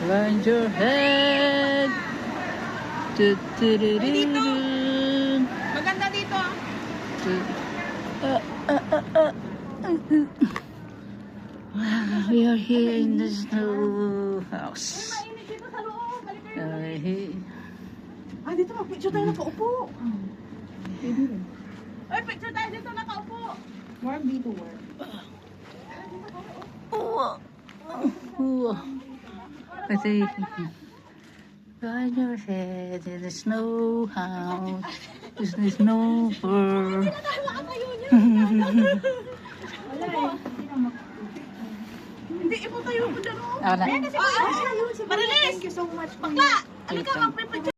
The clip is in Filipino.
Land your head. Maganda dito ah. We are here in the snow house. Mainit dito sa loob. Balik kayo. Dito mag-picture tayo nakaupo. Ay, picture tayo dito nakaupo. Warm dito, warm. Kasi find your head in the snow house. There's no snow for. Hindi, ipo tayo ko dyan. Ako na. Marilis! Thank you so much. Bakla! Halika, mag-picture.